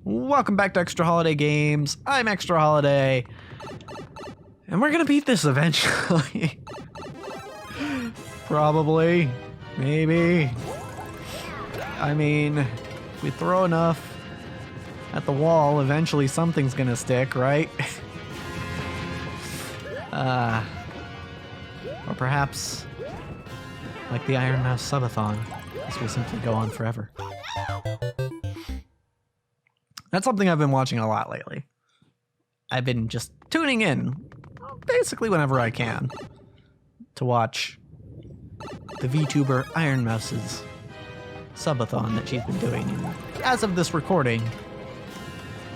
Welcome back to Extra Holiday Games. I'm Extra Holiday. And we're gonna beat this eventually. Probably. Maybe. I mean, if we throw enough at the wall, eventually something's gonna stick, right? Or perhaps, like the Iron Mouse Subathon, this will simply go on forever. That's something I've been watching a lot lately. I've been just tuning in, basically whenever I can, to watch the VTuber Iron Mouse's subathon that she's been doing. And as of this recording,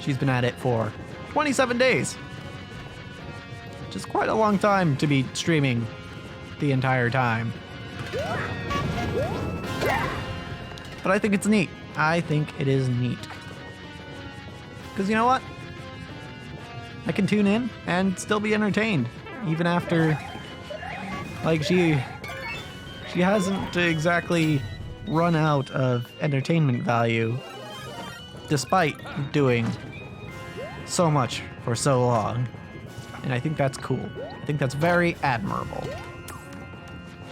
she's been at it for 27 days. Which is quite a long time to be streaming the entire time. But I think it's neat. I think it is neat. Because you know what? I can tune in and still be entertained. Even after, like, she hasn't exactly run out of entertainment value despite doing so much for so long. And I think that's cool. I think that's very admirable.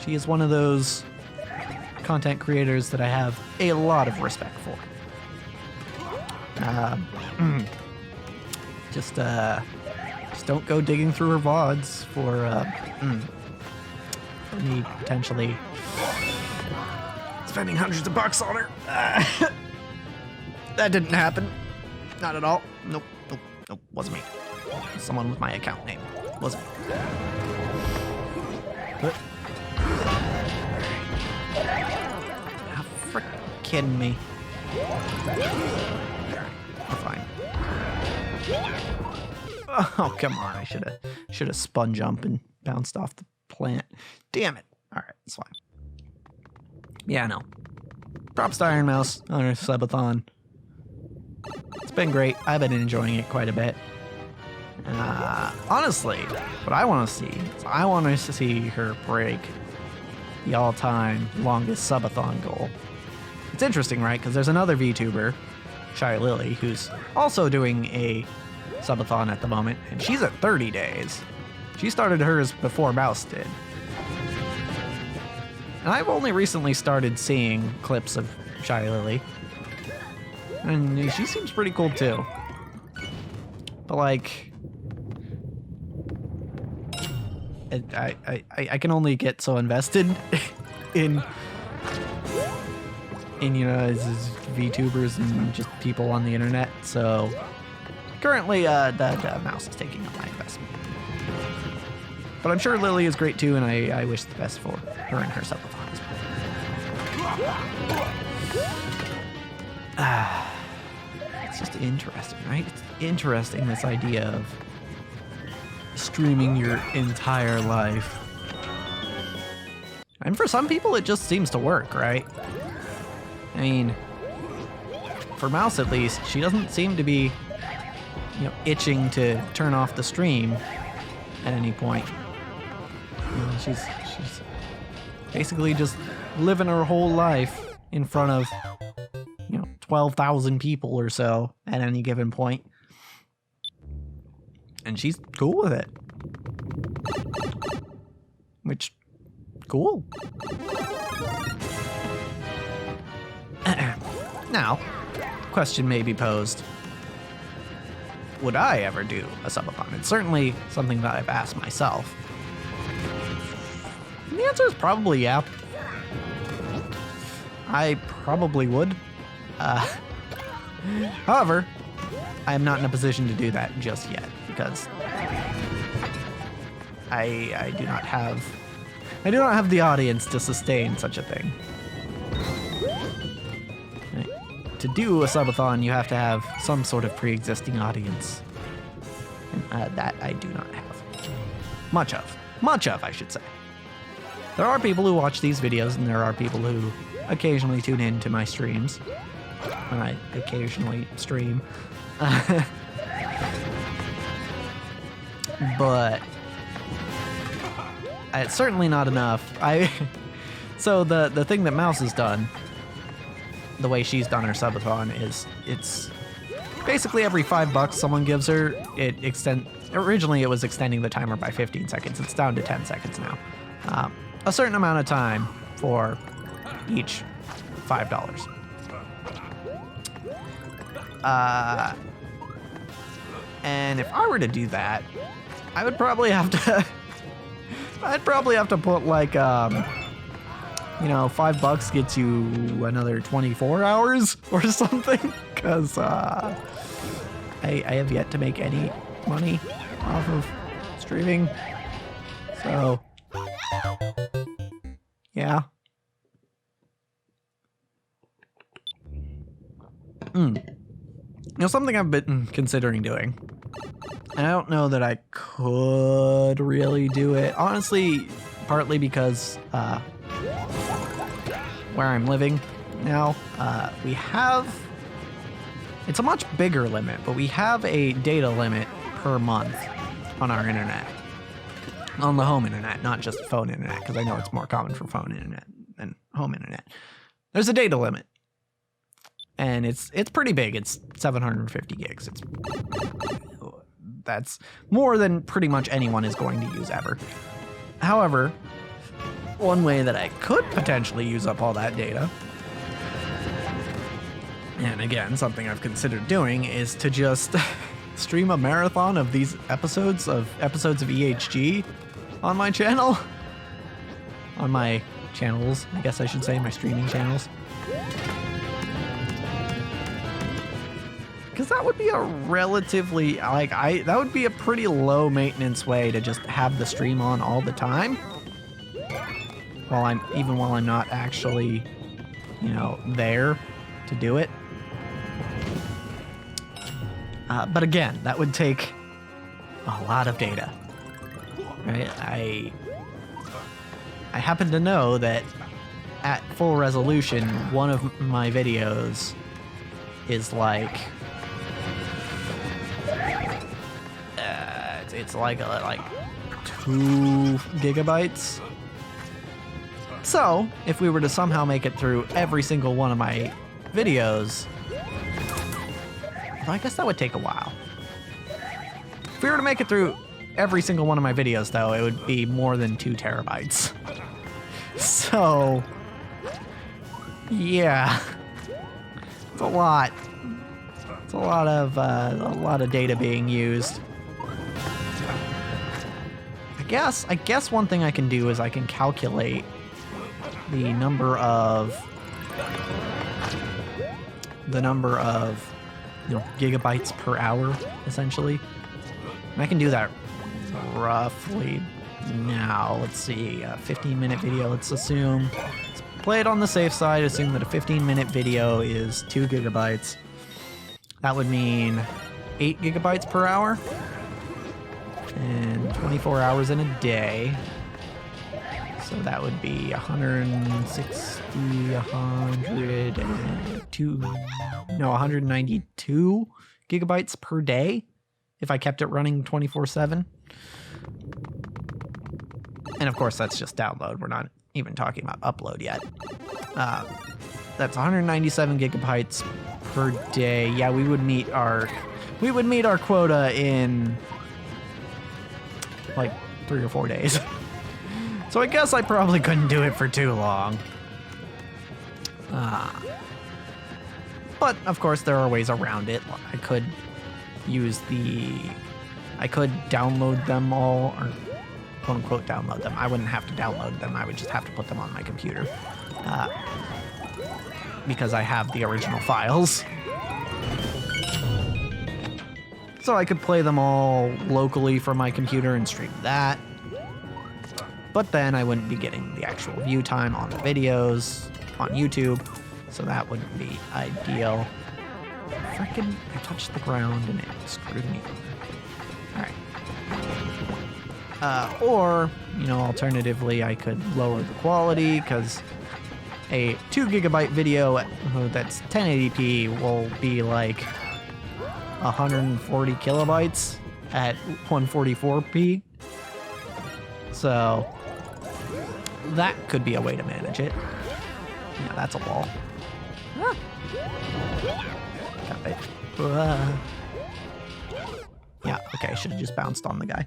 She is one of those content creators that I have a lot of respect for. Just don't go digging through her VODs for me potentially spending hundreds of bucks on her. That didn't happen. Not at all. Nope. Wasn't me. Someone with my account name. Wasn't me. But, ah, frick kidding me. We're fine. Oh, come on. I should have spun jump and bounced off the plant. Damn it. All right, it's fine. Yeah, no. Props to Iron Mouse on her subathon. It's been great. I've been enjoying it quite a bit. Honestly, what I want to see is I want to see her break the all-time longest subathon goal. It's interesting, right? Because there's another VTuber, Shy Lily, who's also doing a subathon at the moment, and she's at 30 days. She started hers before Mouse did. And I've only recently started seeing clips of Shy Lily, and she seems pretty cool too. But like, I can only get so invested in you know, as VTubers and just people on the internet. So currently, the Mouse is taking up my investment. But I'm sure Lily is great too, and I wish the best for her and her subathon as well. It's just interesting, right? It's interesting, this idea of streaming your entire life. And for some people, it just seems to work, right? I mean, for Mouse at least, she doesn't seem to be, you know, itching to turn off the stream at any point. You know, she's basically just living her whole life in front of, you know, 12,000 people or so at any given point. And she's cool with it. Which, cool. Now, question may be posed. Would I ever do a subathon? It's certainly something that I've asked myself. And the answer is probably yeah. I probably would. However, I am not in a position to do that just yet because I do not have the audience to sustain such a thing. To do a subathon, you have to have some sort of pre-existing audience. And that I do not have. Much of, I should say. There are people who watch these videos, and there are people who occasionally tune in to my streams. When I occasionally stream. But it's certainly not enough. So the thing that Mouse has done, the way she's done her subathon, is it's basically every $5 someone gives her, originally it was extending the timer by 15 seconds. It's down to 10 seconds now. A certain amount of time for each $5. And if I were to do that, I would probably have to put like, $5 gets you another 24 hours or something, because I have yet to make any money off of streaming. So, yeah. Something I've been considering doing, and I don't know that I could really do it, honestly, partly because where I'm living now, it's a much bigger limit, but we have a data limit per month on our internet, on the home internet, not just phone internet, because I know it's more common for phone internet than home internet. There's a data limit. And it's pretty big. It's 750 gigs. That's more than pretty much anyone is going to use ever. However, one way that I could potentially use up all that data, and again, something I've considered doing, is to just stream a marathon of these episodes of EHG on my channel. On my channels, I guess I should say, my streaming channels. Because that would be a relatively, that would be a pretty low maintenance way to just have the stream on all the time. While I'm not actually, there to do it. But again, that would take a lot of data, right? I happen to know that at full resolution, one of my videos is like, it's like 2 gigabytes. So, if we were to somehow make it through every single one of my videos, I guess that would take a while. If we were to make it through every single one of my videos, though, it would be more than 2 terabytes. So, yeah, it's a lot. It's a lot of data being used. I guess one thing I can do is I can calculate the number of gigabytes per hour, essentially. And I can do that roughly now. Let's see, a 15-minute video. Let's play it on the safe side. Assume that a 15-minute video is 2 gigabytes. That would mean 8 gigabytes per hour. And 24 hours in a day. So that would be 192 gigabytes per day if I kept it running 24/7. And of course, that's just download. We're not even talking about upload yet. That's 197 gigabytes per day. Yeah, we would meet our quota in like 3 or 4 days. So I guess I probably couldn't do it for too long. But of course there are ways around it. I could download them all, or quote unquote download them. I wouldn't have to download them. I would just have to put them on my computer. Because I have the original files. So I could play them all locally from my computer and stream that. But then I wouldn't be getting the actual view time on the videos on YouTube. So that wouldn't be ideal. Frickin', I touched the ground and it screwed me over. Alright. Or, alternatively, I could lower the quality, because a 2 gigabyte video that's 1080p will be like 140 kilobytes at 144p. So that could be a way to manage it. Yeah, that's a wall. Ah. Got it. Yeah, okay, I should have just bounced on the guy.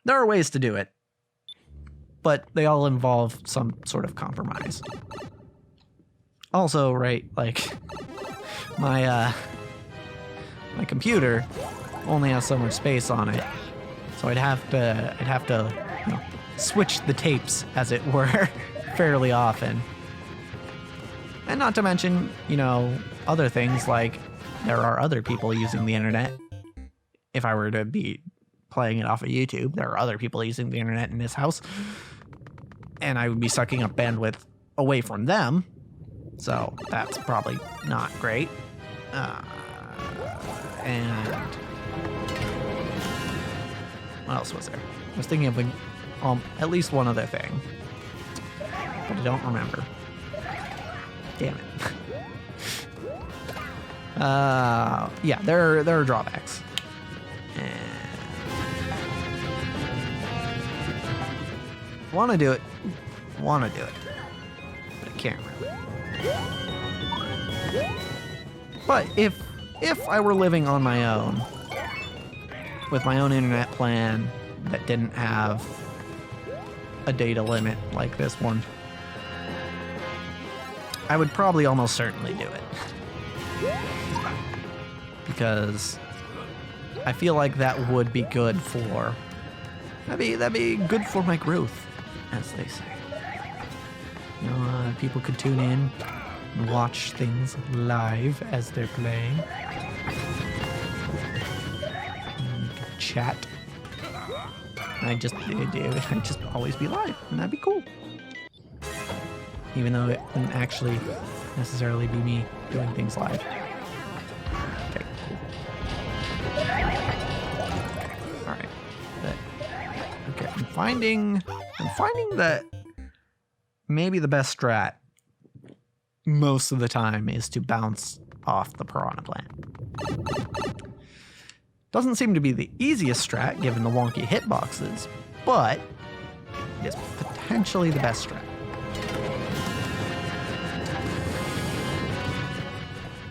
There are ways to do it, but they all involve some sort of compromise. Also, right, like, my computer only has so much space on it, so I'd have to you know, switch the tapes, as it were, fairly often. And not to mention, you know, other things like there are other people using the internet. If I were to be playing it off of YouTube, there are other people using the internet in this house, and I would be sucking up bandwidth away from them, so that's probably not great. And what else was there? I was thinking of at least one other thing, but I don't remember. Damn it. Yeah, there are drawbacks. Want to do it, but I can't really. But if I were living on my own, with my own internet plan that didn't have a data limit like this one, I would probably almost certainly do it. Because I feel like that would be good for... That'd be good for my growth, as they say. You know, people could tune in and watch things live as they're playing. And chat. I'd just always be live, and that'd be cool. Even though it wouldn't actually necessarily be me doing things live. Okay, cool. Alright. Okay, I'm finding that maybe the best strat most of the time is to bounce off the piranha plant. Doesn't seem to be the easiest strat given the wonky hitboxes, but it is potentially the best strat.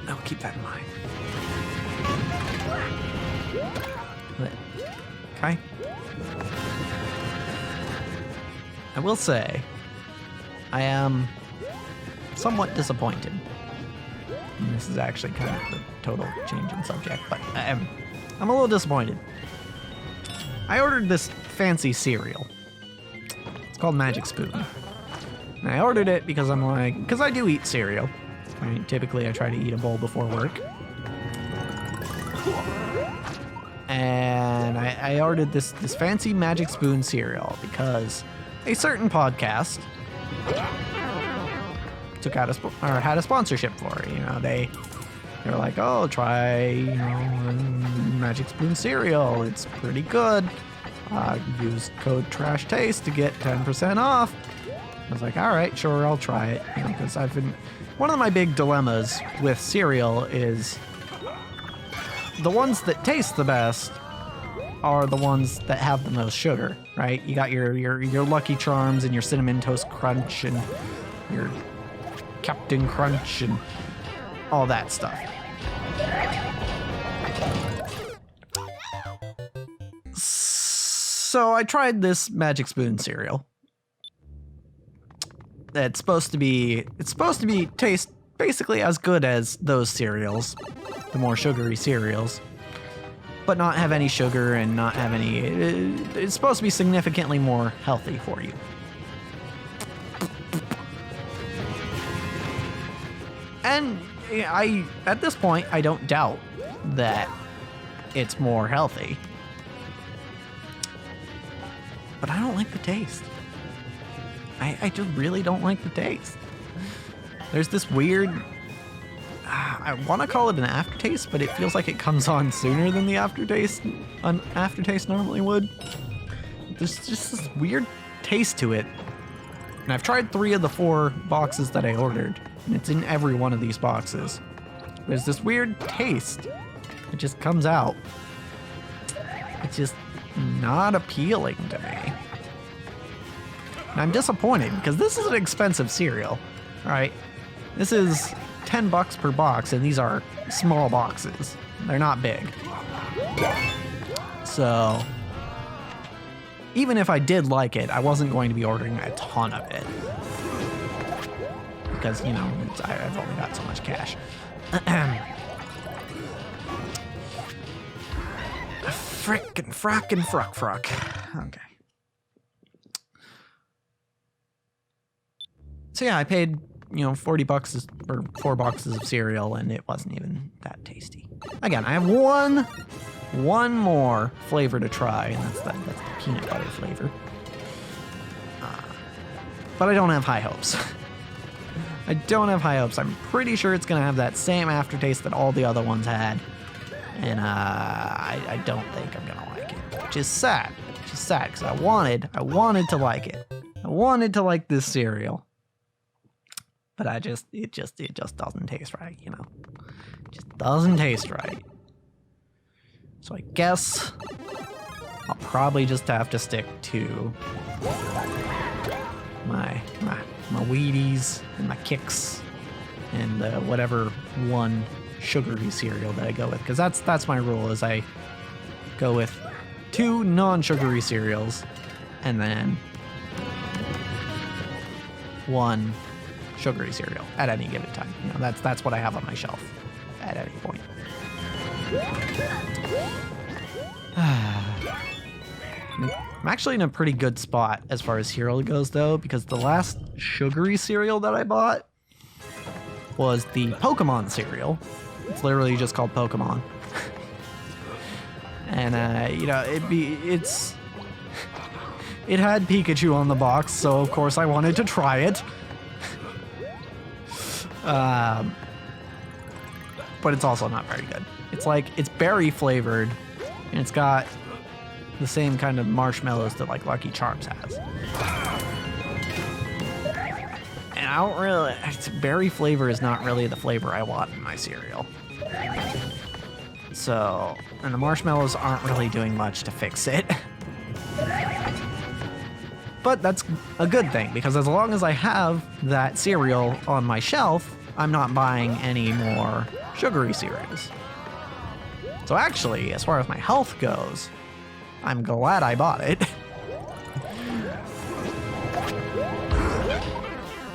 I'll keep that in mind. Okay. I will say, I am somewhat disappointed. And this is actually kind of the total change in subject, but I'm a little disappointed. I ordered this fancy cereal. It's called Magic Spoon. And I ordered it because because I do eat cereal. I mean, typically I try to eat a bowl before work. And I ordered this fancy Magic Spoon cereal because a certain podcast had a sponsorship for it. You know, they were like, oh, try, you know, Magic Spoon cereal. It's pretty good. Use code TRASHTASTE to get 10% off. I was like, all right, sure, I'll try it. You know, because one of my big dilemmas with cereal is the ones that taste the best are the ones that have the most sugar, right? You got your Lucky Charms and your Cinnamon Toast Crunch and your Captain Crunch and all that stuff. So I tried this Magic Spoon cereal. It's supposed to taste basically as good as those cereals, the more sugary cereals, but not have any sugar and not have any. It's supposed to be significantly more healthy for you. And at this point, I don't doubt that it's more healthy, but I don't like the taste. I just really don't like the taste. There's this weird, I want to call it an aftertaste, but it feels like it comes on sooner than the aftertaste normally would. There's just this weird taste to it. And I've tried 3 of the 4 boxes that I ordered, and it's in every one of these boxes. There's this weird taste. It just comes out. It's just not appealing to me. And I'm disappointed because this is an expensive cereal. All right, this is $10 per box, and these are small boxes. They're not big. So even if I did like it, I wasn't going to be ordering a ton of it. Because, you know, I've only got so much cash. Frickin' frackin' fruck. Okay. So yeah, I paid, you know, $40 for 4 boxes of cereal, and it wasn't even that tasty. Again, I have one more flavor to try, and that's the peanut butter flavor. But I don't have high hopes. I don't have high hopes. I'm pretty sure it's gonna have that same aftertaste that all the other ones had. And I don't think I'm gonna like it, which is sad. Because I wanted to like it. I wanted to like this cereal, but it just doesn't taste right, you know. It just doesn't taste right. So I guess I'll probably just have to stick to my Wheaties and my Kicks and whatever one sugary cereal that I go with, because that's my rule, is I go with 2 non-sugary cereals and then 1 sugary cereal at any given time. You know, that's what I have on my shelf at any point. I'm actually in a pretty good spot as far as cereal goes, though, because the last sugary cereal that I bought was the Pokemon cereal. It's literally just called Pokemon. And, you know, it had Pikachu on the box, so of course I wanted to try it. But it's also not very good. It's berry flavored, and it's got the same kind of marshmallows that like Lucky Charms has. And I don't really, berry flavor is not really the flavor I want in my cereal. So, and the marshmallows aren't really doing much to fix it. But that's a good thing, because as long as I have that cereal on my shelf, I'm not buying any more sugary cereals. So actually, as far as my health goes, I'm glad I bought it.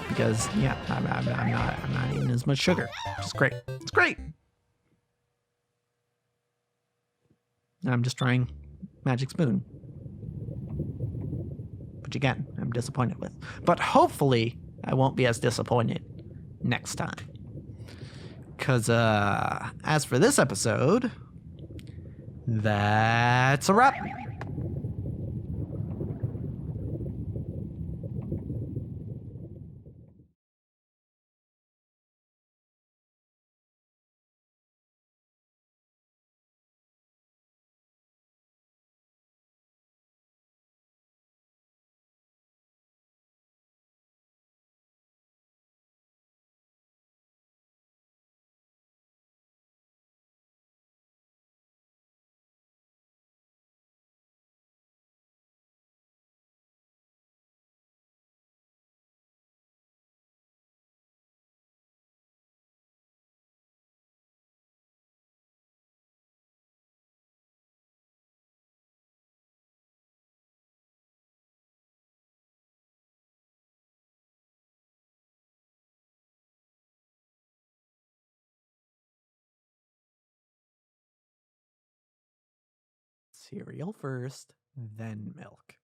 Because, yeah, I'm not eating as much sugar, which is great. It's great. I'm just trying Magic Spoon, which again, I'm disappointed with. But hopefully, I won't be as disappointed next time. Because, as for this episode, that's a wrap. Cereal first, then milk.